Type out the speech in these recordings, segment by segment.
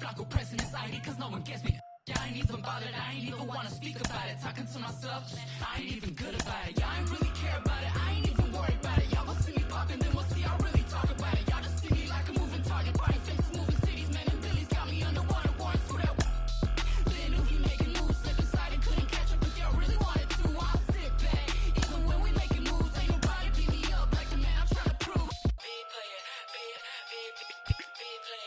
flock with pressing anxiety, cause no one gets me. Yeah, I ain't even bothered, I ain't even wanna speak about it. Talking to myself, I ain't even good about it. Y'all ain't really care about it, I ain't even worried about it. Y'all gon' see me poppin', then we'll see I really talk about it. Y'all just see me like a moving target, body faces, moving cities, man, and Billy's got me underwater, warrants for that. Then who he making moves, slip inside and couldn't catch up if y'all really wanted to. I'll sit back, even when we making moves, ain't nobody beat me up like the man I'm trying to prove. Big player, big player,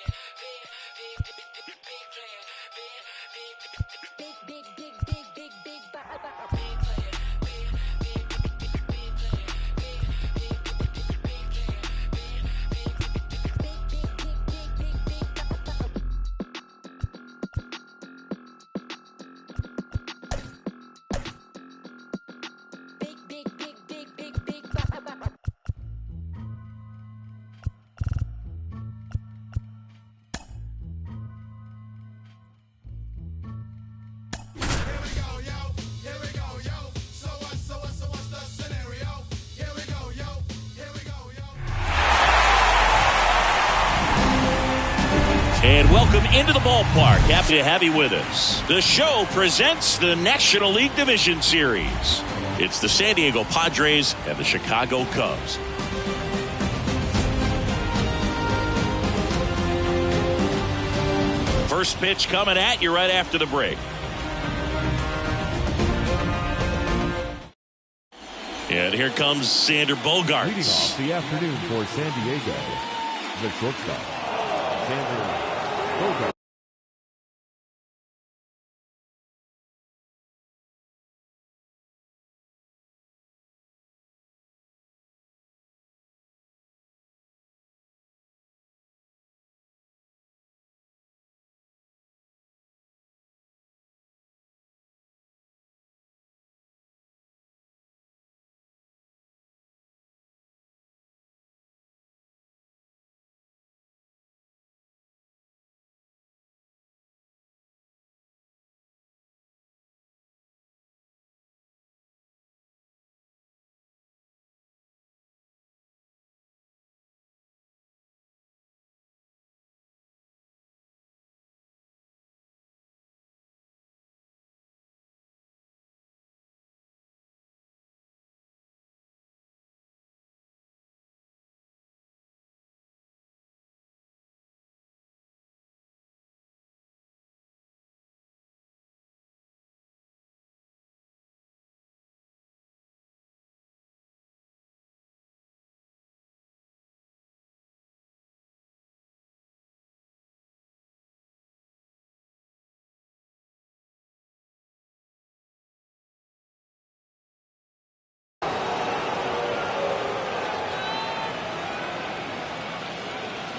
And welcome into the ballpark. Happy to have you with us. The show presents the National League Division Series. It's the San Diego Padres and the Chicago Cubs. First pitch coming at you right after the break. And here comes Xander Bogaerts. Leading off the afternoon for San Diego, the shortstop, Xander Bogaerts.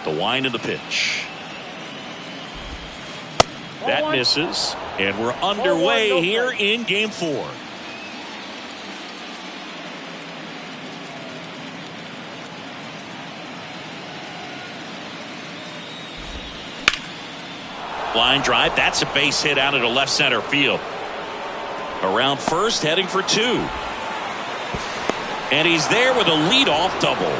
The wind of the pitch. That misses, and we're underway here in Game 4. Line drive, that's a base hit out into left center field. Around first, heading for 2. And he's there with a leadoff double.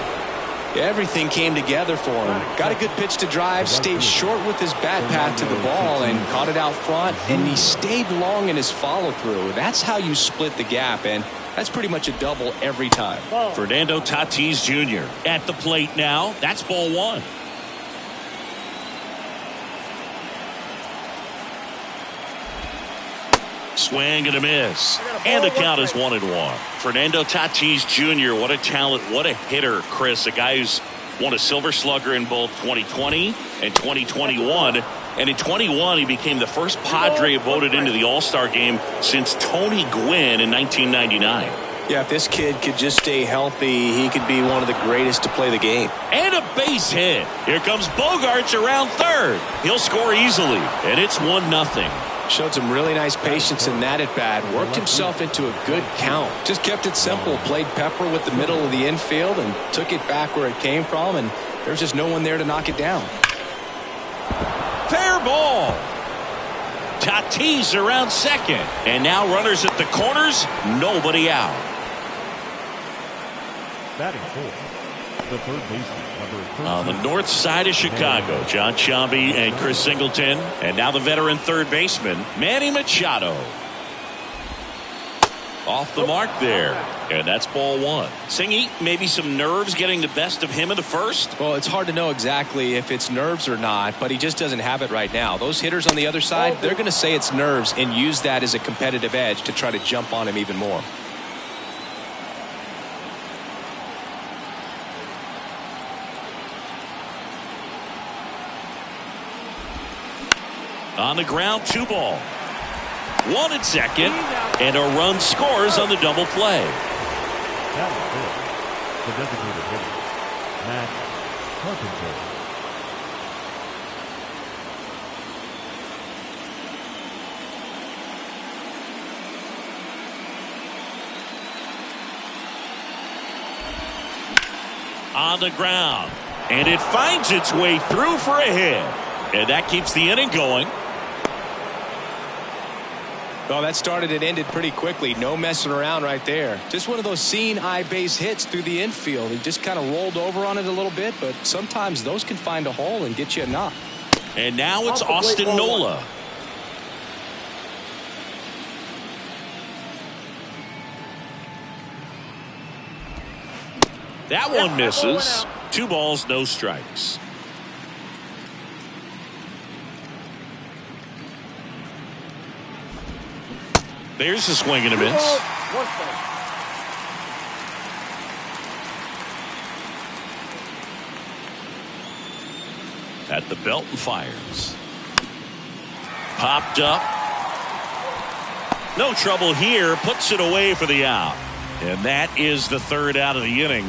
Everything came together for him. Got a good pitch to drive, stayed short with his bat path to the ball, and caught it out front, and he stayed long in his follow-through. That's how you split the gap, and that's pretty much a double every time. Fernando Tatis Jr. at the plate now. That's ball 1. Swing and a miss. And the count is 1-1. Fernando Tatis Jr., what a talent, what a hitter, Chris. A guy who's won a Silver Slugger in both 2020 and 2021. And in 21, he became the first Padre voted into the All-Star game since Tony Gwynn in 1999. Yeah, if this kid could just stay healthy, he could be one of the greatest to play the game. And a base hit. Here comes Bogaerts around third. He'll score easily, and it's 1-0. Showed some really nice patience in that at-bat. Worked himself into a good count. Just kept it simple. Played pepper with the middle of the infield and took it back where it came from. And there's just no one there to knock it down. Fair ball. Tatis around second. And now runners at the corners. Nobody out. Batting fourth, the third baseman, On the north side of Chicago, John Sciambi and Chris Singleton. And now the veteran third baseman, Manny Machado. Off the mark there. And that's ball one. Singy, maybe some nerves getting the best of him in the first? Well, it's hard to know exactly if it's nerves or not, but he just doesn't have it right now. Those hitters on the other side, they're going to say it's nerves and use that as a competitive edge to try to jump on him even more. On the ground, 2 ball. 1 at second, and a run scores on the double play. That was good. The designated hitter, Matt Carpenter. On the ground, and it finds its way through for a hit. And that keeps the inning going. Well, that started and ended pretty quickly. No messing around right there. Just one of those seeing eye base hits through the infield. He just kind of rolled over on it a little bit, but sometimes those can find a hole and get you a knock. And now it's Austin Nola. That one misses. 2 balls, no strikes. There's a swing and a miss. At the belt and fires. Popped up. No trouble here. Puts it away for the out. And that is the 3rd out of the inning.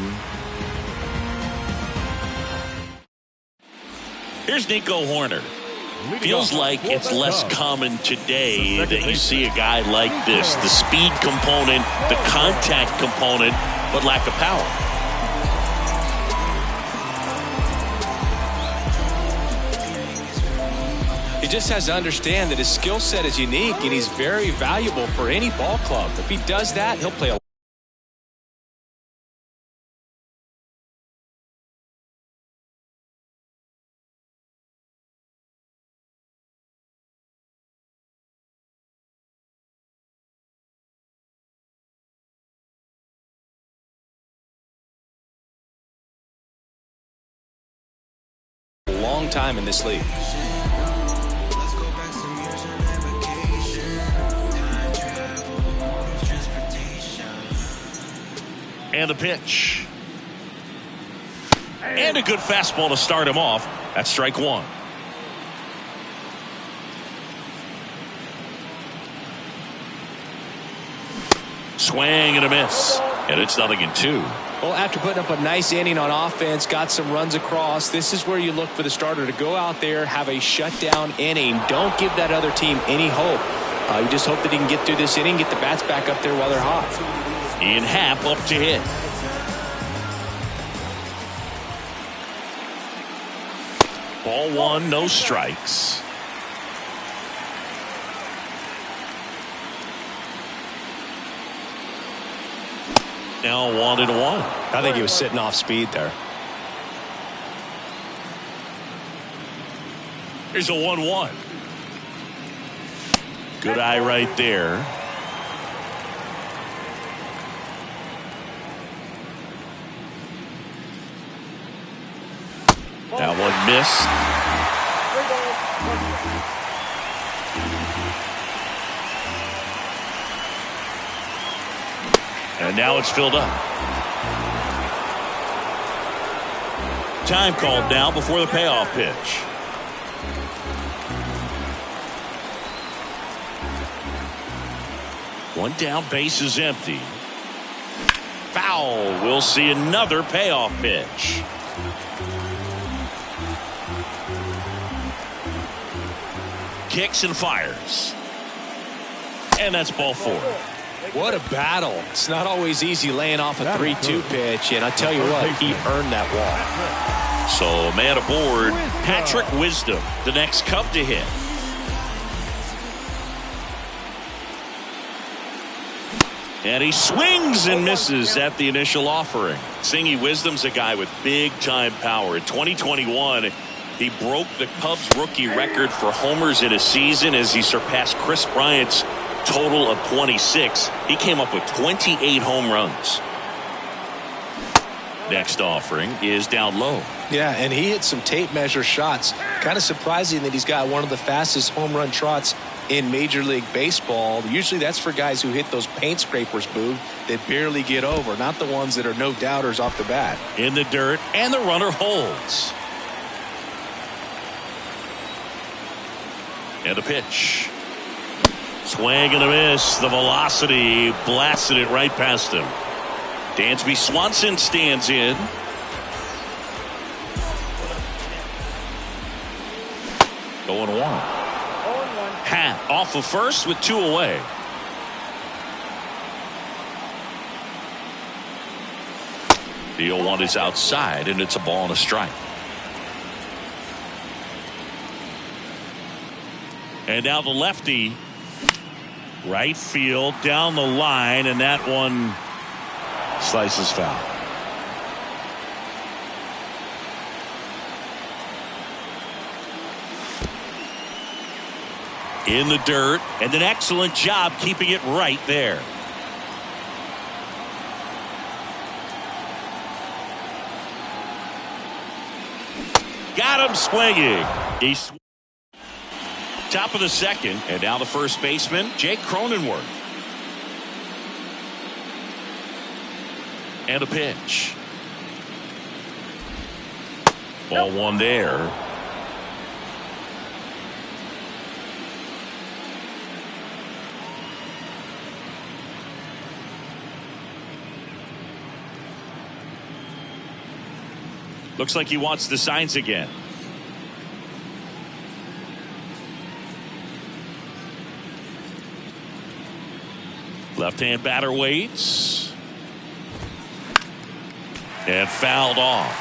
Here's Nico Horner. Feels like it's less common today that you see a guy like this. The speed component, the contact component, but lack of power. He just has to understand that his skill set is unique and he's very valuable for any ball club. If he does that, he'll play a long time in this league. And the pitch. And a good fastball to start him off. That's strike 1. Swing and a miss. And it's 0-2. Well, after putting up a nice inning on offense, got some runs across, this is where you look for the starter to go out there, have a shutdown inning. Don't give that other team any hope. You just hope that he can get through this inning, get the bats back up there while they're hot. Ian Happ up to hit. Ball 1, no strikes. Now 1-1. I think he was sitting off speed there. Here's a 1-1. Good eye right there. That one missed. And now it's filled up. Time called now before the payoff pitch. One down, base is empty. Foul. We'll see another payoff pitch. Kicks and fires. And that's ball 4. What a battle. It's not always easy laying off a 3-2 pitch, and I tell you what, he earned that walk. So, man aboard, Patrick Wisdom, the next Cub to hit. And he swings and misses at the initial offering. Singy Wisdom's a guy with big-time power. In 2021, he broke the Cubs rookie record for homers in a season as he surpassed Chris Bryant's total of 26. He came up with 28 home runs. Next offering is down low. Yeah, and he hit some tape measure shots. Kind of surprising that he's got one of the fastest home run trots in Major League Baseball. Usually that's for guys who hit those paint scrapers, Boog, that barely get over, not the ones that are no doubters off the bat. In the dirt, and the runner holds. And a pitch. Swing and a miss. The velocity blasted it right past him. Dansby Swanson stands in. Going one. Hat off of first with 2 away. The 0-1 is outside, and it's a ball and a strike. And now the lefty. Right field down the line, and that one slices foul. In the dirt, and an excellent job keeping it right there. Got him swinging. He's top of the second, and now the first baseman, Jake Cronenworth. And a pitch. Ball one there. Looks like he wants the signs again. Left-hand batter waits. And fouled off.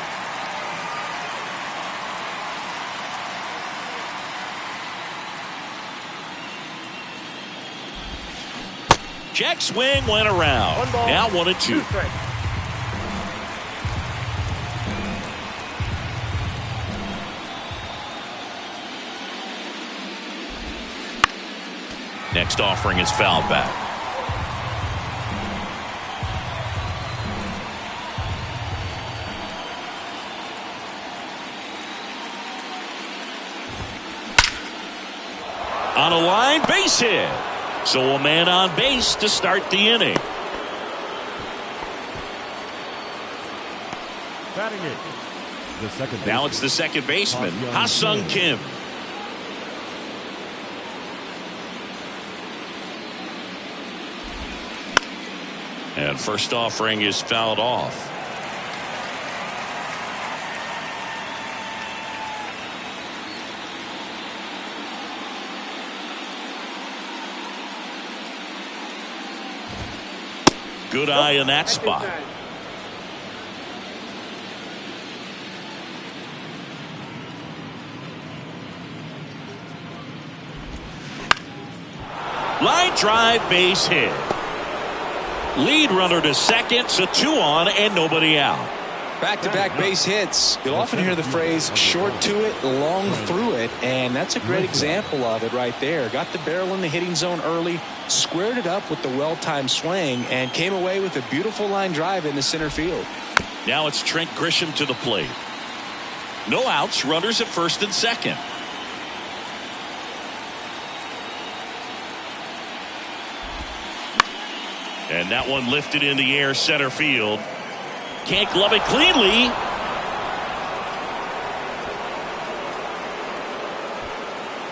Check swing went around. Now 1-2. Next offering is fouled back. On a line, base hit. So a man on base to start the inning. Batting it. The second Now it's the second baseman, Ha-Sung Kim. And first offering is fouled off. Good eye in that spot. Line drive, base hit. Lead runner to second, so 2 on and nobody out. Back-to-back base hits. You'll often hear the phrase short to it, long through it, and that's a great example of it right there. Got the barrel in the hitting zone early, squared it up with the well-timed swing, and came away with a beautiful line drive into center field. Now it's Trent Grisham to the plate. No outs, runners at first and second. And that one lifted in the air center field. Can't glove it cleanly.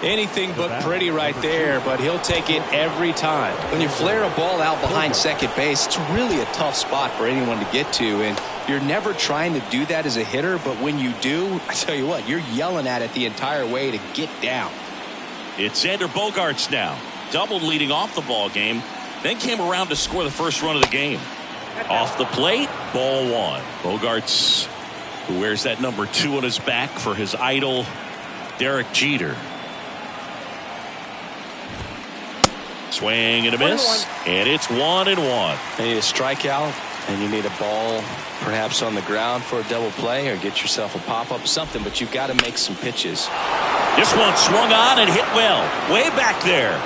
Anything but pretty right there, but he'll take it every time. When you flare a ball out behind second base, it's really a tough spot for anyone to get to, and you're never trying to do that as a hitter, but when you do, I tell you what, you're yelling at it the entire way to get down. It's Xander Bogaerts now. Doubled leading off the ball game, then came around to score the first run of the game. Off the plate, ball one. Bogaerts, who wears that number 2 on his back for his idol, Derek Jeter. Swing and a miss, and it's 1-1. You need a strikeout, and you need a ball perhaps on the ground for a double play, or get yourself a pop-up, something, but you've got to make some pitches. This one swung on and hit well, way back there.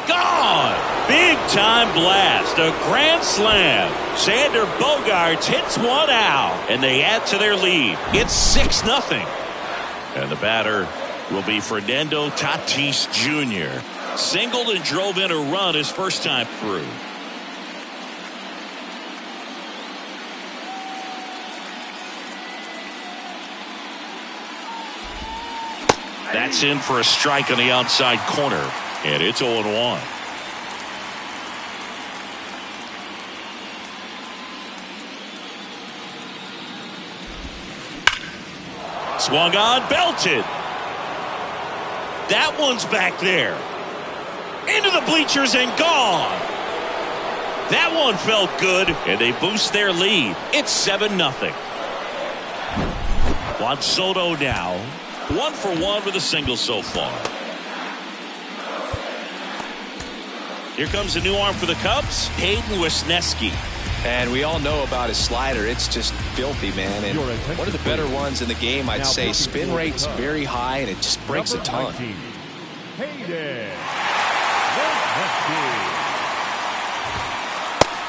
Gone! Big time blast, a grand slam. Xander Bogaerts hits one out, and they add to their lead. It's 6-0. And the batter will be Fernando Tatis Jr. Singled and drove in a run his first time through. That's in for a strike on the outside corner, and it's 0-1. Swung on, belted. That one's back there. Into the bleachers and gone. That one felt good, and they boost their lead. It's 7-0. Juan Soto now 1 for 1 with a single so far. Here comes a new arm for the Cubs, Hayden Wesneski. And we all know about his slider. It's just filthy, man. And one of the better ones in the game, I'd say. Spin rate's very high, and it just breaks a ton.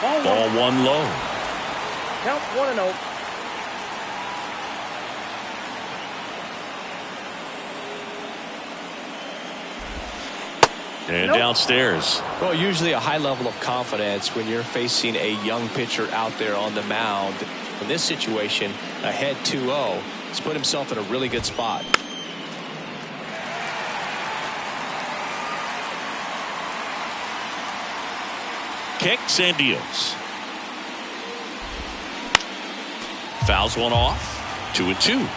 Ball 1 low. Count 1-0. And downstairs. Well, usually a high level of confidence when you're facing a young pitcher out there on the mound. In this situation, ahead 2-0, he's put himself in a really good spot. Kicks and deals. Fouls one off. 2-2.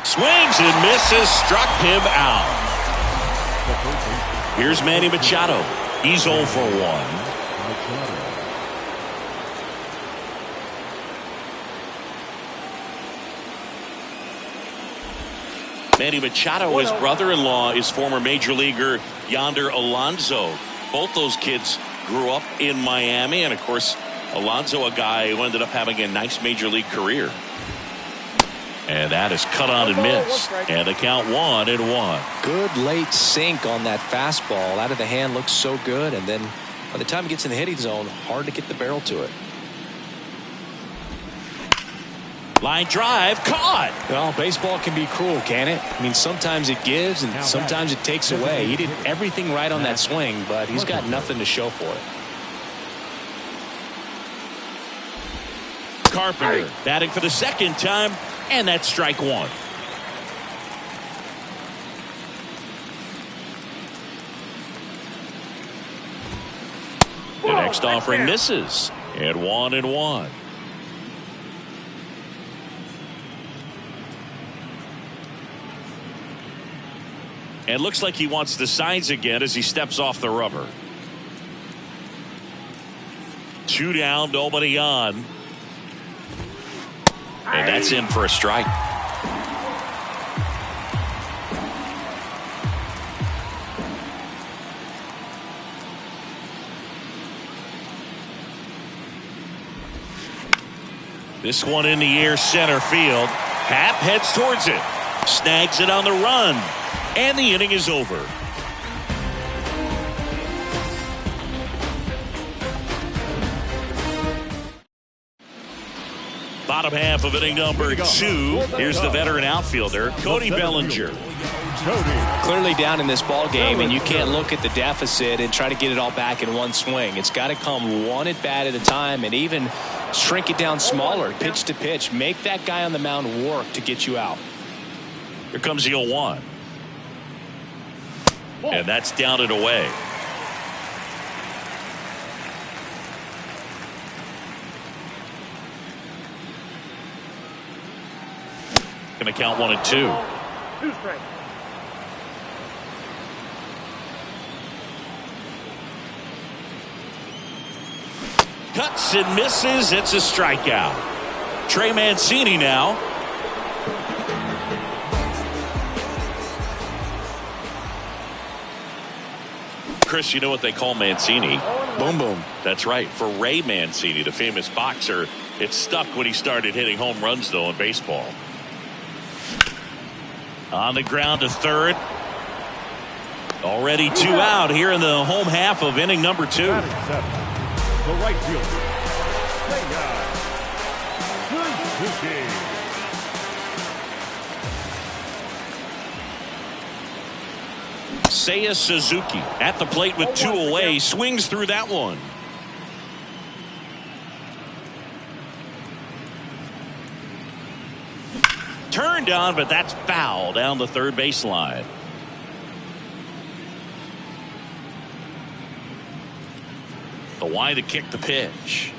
Swings and misses, struck him out. Here's Manny Machado. He's 0 for 1. Manny Machado, his brother-in-law, is former major leaguer Yonder Alonso. Both those kids grew up in Miami, and of course, Alonso, a guy who ended up having a nice major league career. And that is cut on and missed. And the count 1-1. Good late sink on that fastball. Out of the hand, looks so good. And then by the time it gets in the hitting zone, hard to get the barrel to it. Line drive, caught. Well, baseball can be cruel, can it? I mean, sometimes it gives and sometimes it takes away. He did everything right on that swing, but he's got nothing to show for it. Carpenter batting for the second time, and that's strike 1. The next offering misses, and 1-1. And looks like he wants the signs again as he steps off the rubber. 2 down, nobody on. And that's in for a strike. This one in the air, center field. Happ heads towards it. Snags it on the run. And the inning is over. Bottom half of inning number 2. Here's the veteran outfielder, Cody Bellinger. Clearly down in this ball game, and you can't look at the deficit and try to get it all back in one swing. It's got to come one at bat at a time, and even shrink it down smaller, pitch to pitch. Make that guy on the mound work to get you out. Here comes the 0-1. And that's down and away. Going to count 1 and 2. 2 strikes. Cuts and misses. It's a strikeout. Trey Mancini now. Chris, you know what they call Mancini? Boom, boom. That's right. For Ray Mancini, the famous boxer, it stuck when he started hitting home runs, though, in baseball. On the ground to third. Already 2 out here in the home half of inning number 2. The right fielder. Seiya Suzuki at the plate with 2 away. Swings through that one. Turned on, but that's foul down the third baseline. The wide to kick the pitch.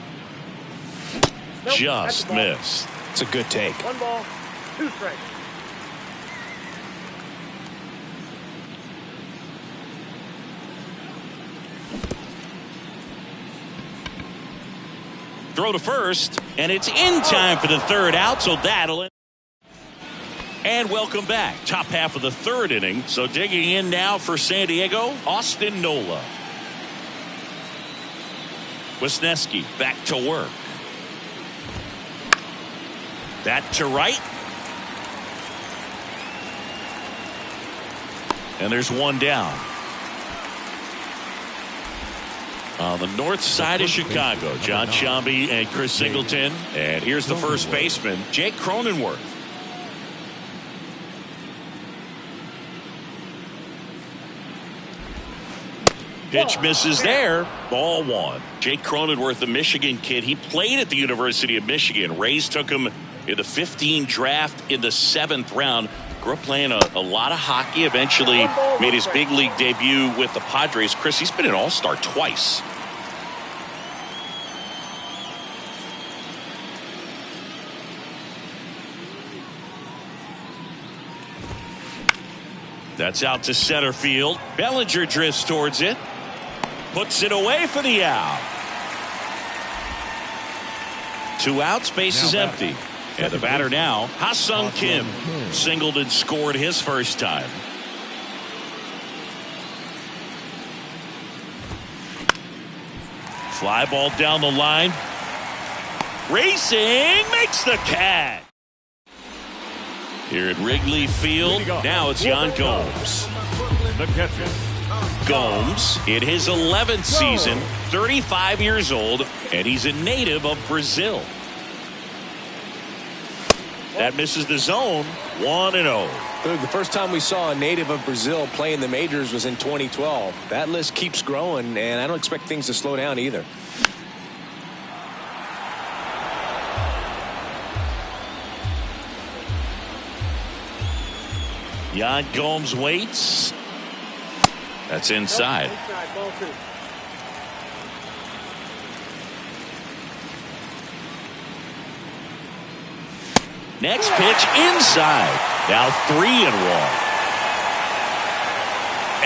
Just missed. It's a good take. 1 ball, 2 strikes. Throw to first, and it's in time for the 3rd out, so that'll end. And welcome back. Top half of the 3rd inning. So digging in now for San Diego, Austin Nola. Wisniewski back to work. That to right. And there's 1 down. On the north side of Chicago, John Sciambi and Chris Singleton. And here's the first baseman, Jake Cronenworth. Pitch misses there. Ball 1. Jake Cronenworth, the Michigan kid. He played at the University of Michigan. Rays took him in the 15 draft in the 7th round. Grew up playing a lot of hockey. Eventually made his big league debut with the Padres. Chris, he's been an all-star twice. That's out to center field. Bellinger drifts towards it. Puts it away for the out. 2 outs, base is empty. And the batter now, Ha-Sung Kim. Singled and scored his first time. Fly ball down the line. Racing makes the catch. Here at Wrigley Field, now it's Yan Gomes. The catcher. Gomes in his 11th season, 35 years old, and he's a native of Brazil. That misses the zone. 1-0. The first time we saw a native of Brazil play in the majors was in 2012. That list keeps growing, and I don't expect things to slow down either. Yan Gomes waits. That's inside. Ball 2. Next pitch inside. Now 3-1.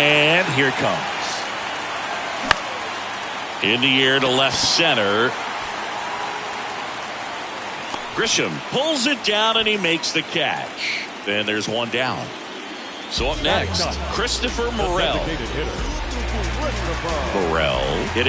And here it comes. In the air to left center. Grisham pulls it down and he makes the catch. Then there's 1 down. So up next, Christopher Morel. Morel hitting